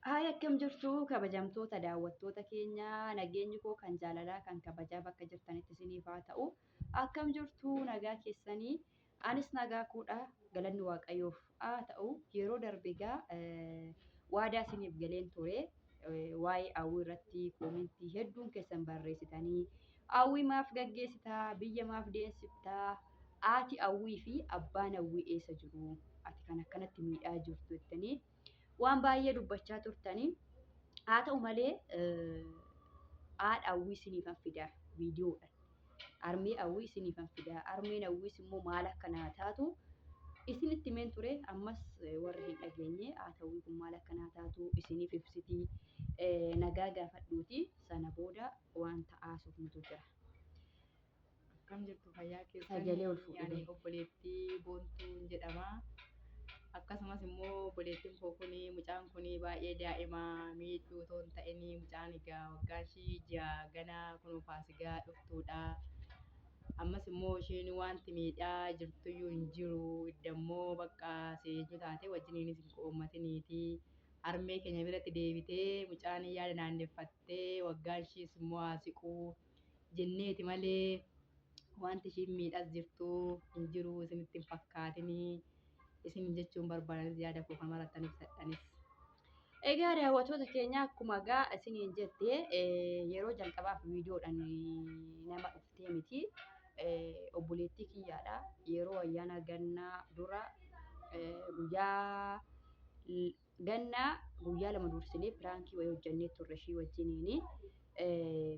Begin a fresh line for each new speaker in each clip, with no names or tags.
Haaya akkam jirtu kabajamtoota daawwattoota keenya nageenyi koo kan jaalalaa kan kabajaa bakka jirtanitti isiniif haa ta'u akkam jirtu nagaa keessanii anis nagaa koodha galanni waaqayyoof haa ta'u yeroo darbe egaa waadaa isiniif galeen ture waa'ee hawwii irratti koomentii hedduun keessan barreessitanii hawwii maaf gaggeessitaa biyya maaf deessiftaa haati hawwii fi abbaan hawwii eessa jiru ati kan akkanatti miidhaa jirtu jettanii waan baay'ee dubbachaa turtanii haa ta'u malee haadha hawwii isiniifan fidaa viidiyoodhaan armee hawwii isiniifan fidaa armeen hawwiis immoo maal akkanaa taatu isinitti himeen ture ammas warri hin dhageenye haadha hawwii kun maal akkanaa taatu isiniif ibsitii nagaa gaafadhuuti sana booda waan ta'aasuuf nutu jira.
Akkam jirtu fayyaa
Sagalee ol
keessanii ani obboleettii Boontuun jedhama. Akkasumas immoo obboleettiin koo kuni mucaan kuni baay'ee daa'ima miidhuu otoo hin ta'in mucaan egaa waggaan ishii ja'a ganaa kun faasigaa dhuftuudha. Ammas immoo isheen wanti miidhaa jirtuyyuu hin jiru iddammoo bakka seejju taate wajjiniinis hin qoommatiniiti. Harmee keenya biratti deebitee mucaan yaada naanneffattee waggaan ishiis immoo haasiquu jenneeti malee wanti ishiin miidhas jirtu hin jiru isinitti hin fakkaatinii. Isin jechuun barbaadan yaada koo kan marattaniif sadhanis.
Egaa daawwattoota keenya akkuma gaa isiniin jettee yeroo jalqabaaf viidiyoodhaan nama dhuftee miti obboleettii kiyyaadha yeroo ayyaana gannaa dura guyyaa lama dursinee piraankii wayii hojjannee turre ishii wajjiniini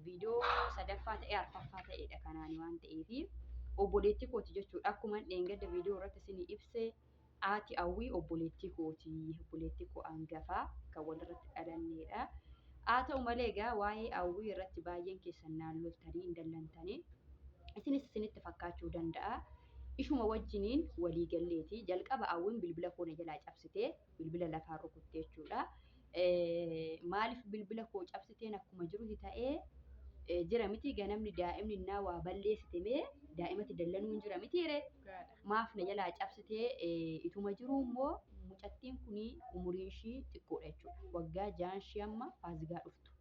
viidiyoo sadaffaa ta'ee arfaffaa ta'edha kanaan waan ta'eef obboleettii kooti jechuudha akkuma dheengadda viidiyoo irratti isinii ibsee haati hawwii obboleettii kooti obboleettii koo hangafaa kan walirratti dhalanneedha. Haa ta'u malee egaa waa'ee hawwii irratti baay'een keessan naannoltanii hin dallantanii isinis isinitti fakkaachuu danda'a. Ishuma wajjiniin walii galleeti jalqaba hawwiin bilbila koo na jalaa cabsitee bilbila lafaa rukuttee jechuudha. Maaliif bilbila koo cabsiteen akkuma jiruti ta'ee jira miti ganamni daa'imni innaa waa balleessite mee daa'imatti dallanuun jira miti ree maaf na jalaa cabsitee ituma jiru immoo mucattiin kuni umuriin ishii xiqqoodha jechuudha waggaa 6 ishii amma faasigaa dhuftu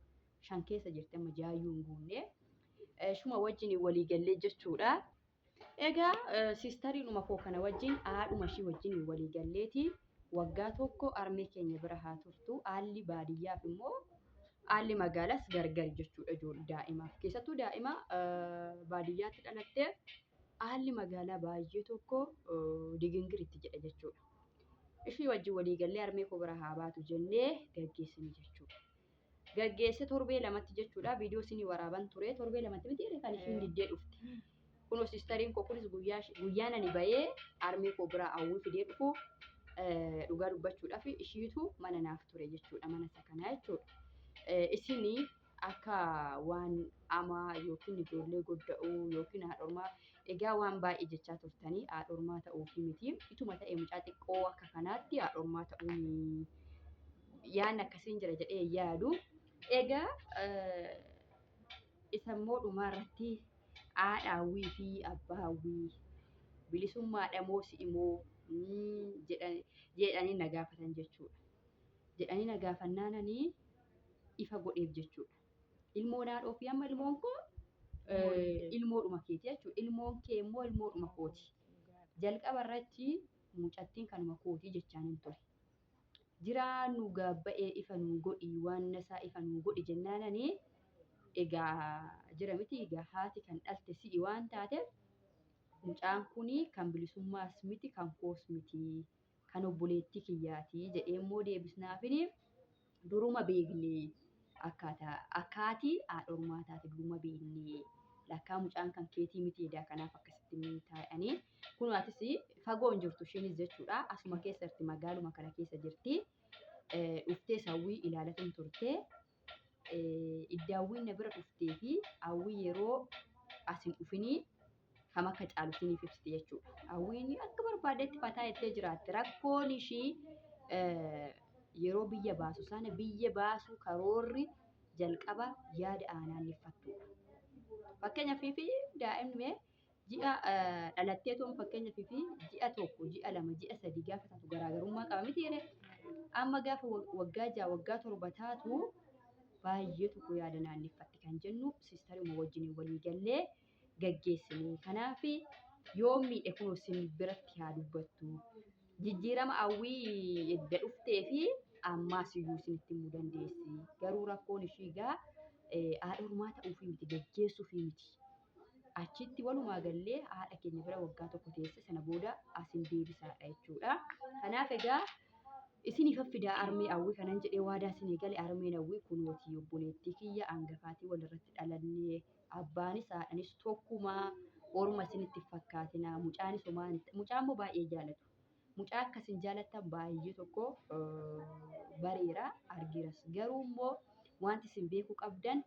5 keessa jirti amma 6 hin guunne ishuma wajjin walii gallee jechuudha. Egaa siistariinuma koo kana wajjin haadhuma ishii wajjin walii galleeti waggaa tokko armee keenya bira haa turtu haalli baadiyyaaf immoo haalli magaalaas gargar jechuudha ijoollee daa'imaaf keessattuu daa'ima baadiyyaatti dhalattee haalli magaalaa baay'ee tokko digingiritti jedha jechuudha. Ishii wajjin waliigallee armee koo bira haa baatu jennee gaggeessine jechuudha. Gaggeesse torbee lamatti jechuudha viidiyoo isinii waraaban ture torbee lamatti miti kan ishiin diddee dhufte. Kunoo siistariin koo kunis guyyaan ani bahee armee koo bira hawwii fidee dhufu dhugaa dubbachuudhaaf ishiitu mana naaf ture jechuudha mana isa kanaa jechuudha. Isinii akka waan amaa yookiin ijoollee godda'uu yookiin haadhormaa egaa waan baay'ee jechaa turtanii haadhormaa ta'uufi miti ituma ta'e mucaa xiqqoo akka kanaatti haadhormaa ta'uun yaan akkasiin jira jedhee yaadu egaa isa immoo dhumaarratti haadha hawwii fi abbaa hawwii bilisummaadha moo si'imoo jedhanii na gaafatan jechuudha. Jedhanii na gaafannaananii ifa godheef jechuudha. Ilmoon haadhoo fi amma ilmoon koo ilmoodhuma keeti jechuudha. Ilmoon kee immoo ilmoodhuma kooti. Jalqaba irratti mucattiin kanuma kooti jechaan hin ture. Jiraa nu gaabba'ee ifa nu godhi waan nasaa ifa nu godhi jennaananii egaa jira miti egaa haati kan dhalte si'i waan taateef mucaan kuni kan bilisummaas miti kan koos miti kan obboleettii kiyyaati jedhee immoo deebisnaafini duruma beeknee akkaatii haadhormaa taate duruma beeknee lakkaa mucaan kan keetii miti edaa kanaaf akkasitti taa'anii kun atis fagoo hin jirtu ishiinis jechuudha asuma keessatti magaaluma kana keessa jirti dhuftee hawwii ilaalatan turte iddaawwiin na bira dhuftee fi hawwii yeroo asin dhufinii kam akka caalu isiniif ibsite jechuudha. Hawwiin akka barbaadetti fataa jettee jiraatte rakkoon ishii yeroo biyya baasu sana biyya baasu karoorri jalqaba yaada aanaanneeffattuudha. Fakkeenyaaf fi daa'imni ji'a dhalattee toon fakkeenyaaf fi ji'a tokko ji'a lama ji'a sadii gaafa taatu garaagarummaa qaba miti jedhee Amma gaafa waggaa 6 waggaa 7 taatu baay'ee tokko yaada naanneffatti kan jennu siistaruma wajjin walii gallee gaggeessine. Kanaaf yoo miidhe kun isin biratti haa dubbattu. Jijjiirama hawwii edda dhuftee fi ammaas iyyuu isinitti himuu dandeessi. Garuu rakkoon ishii egaa haadha ormaa ta'uufii miti gaggeessuufii miti. Achitti walumaa gallee haadha keenya bira waggaa tokko teesse sana booda asin deebisaadha jechuudha. Kanaaf egaa isiniif affidaa armee hawwii kanan jedhee waadaa isinii gale armeen hawwii kunooti obboleettii kiyya hangafaatii walirratti dhalannee abbaanis haadhanis tokkumaa orma isinitti fakkaatina mucaanis mucaan immoo baay'ee jaalatu. Mucaa akkasin jaalattan baay'ee tokko bareera argiras garuu immoo wanti isin beekuu qabdan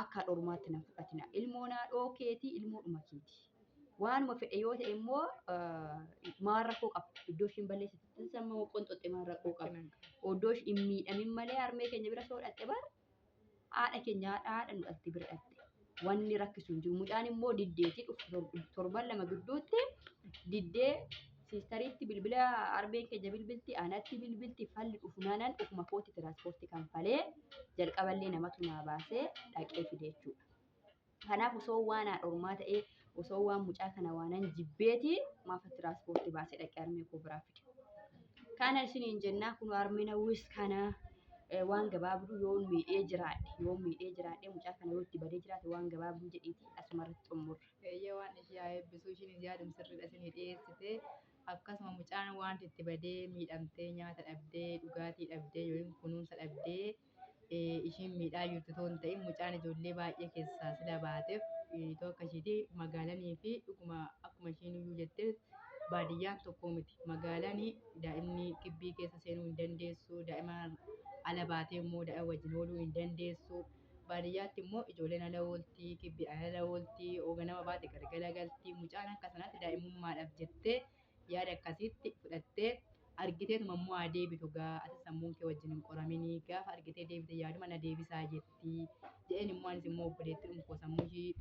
akka dhormaatti nan fudhatina. Ilmoo naadhoo keetii ilmoodhuma keeti. Waanuma fedhe yoo ta'e immoo maal rakkoo qaba. Iddoo ishiin balleessitti samma qonxoxxe maal rakkoo qaba. Oddoo ishiin miidhamin malee harmee keenya bira soo dhatte bar haadha keenya haadha nu dhalte bira dhatte. Wanni rakkisu hin jiru. Mucaan immoo diddeetii dhuftu torban lama gidduutti diddee siistariitti bilbila arbeen keenya bilbilti anatti bilbilti falli dhufnaanan ufuma kooti tiraanspoortii kanfalee jalqaballee namatu naa baasee dhaqee fide jechuudha. Kanaaf osoo waan haadha ormaa ta'ee osoo waan mucaa kana waanan jibbeeti maafa tiraanspoortii baasee dhaqee armee koo biraa fide. Kana isiniin jennaa kun armeen hawwis kana waan gabaabduu yoo miidhee jiraadhe mucaa kana yoo itti badee jiraate waan gabaabduu jedheeti asumarratti xumurra.
Eeyyee waan ishee haa eebbisu ishiin yaadum sirriidha isinii dhiyeessite akkasuma mucaan waan itti badee miidhamtee nyaata dhabdee dhugaatii dhabdee yookiin kunuunsa dhabdee ishiin miidhaa jirtu otoo hin ta'in mucaan ijoollee baay'ee keessaa sila baateef itoo akkasiiti magaalanii fi dhuguma akkuma ishiin iyyuu jettee baadiyyaan tokko miti magaalanii daa'imni gibbii keessa seenuu hin dandeessu daa'ima ala baatee immoo daa'ima wajjin ooluu hin dandeessu. Baadiyyaatti immoo ijoolleen ala ooltii gibbii ala ooltii ganama baate galgala galtii mucaan akka sanaatti daa'imummaadhaaf jettee yaada akkasitti fudhattee argiteetuma immoo haa deebitu gaa ati sammuun kee wajjin hin qoraminii gaafa argitee deebite yaaduma na deebisaa jettii jedheen immoo anis immoo obboleetti dhunkoo sammuu ishii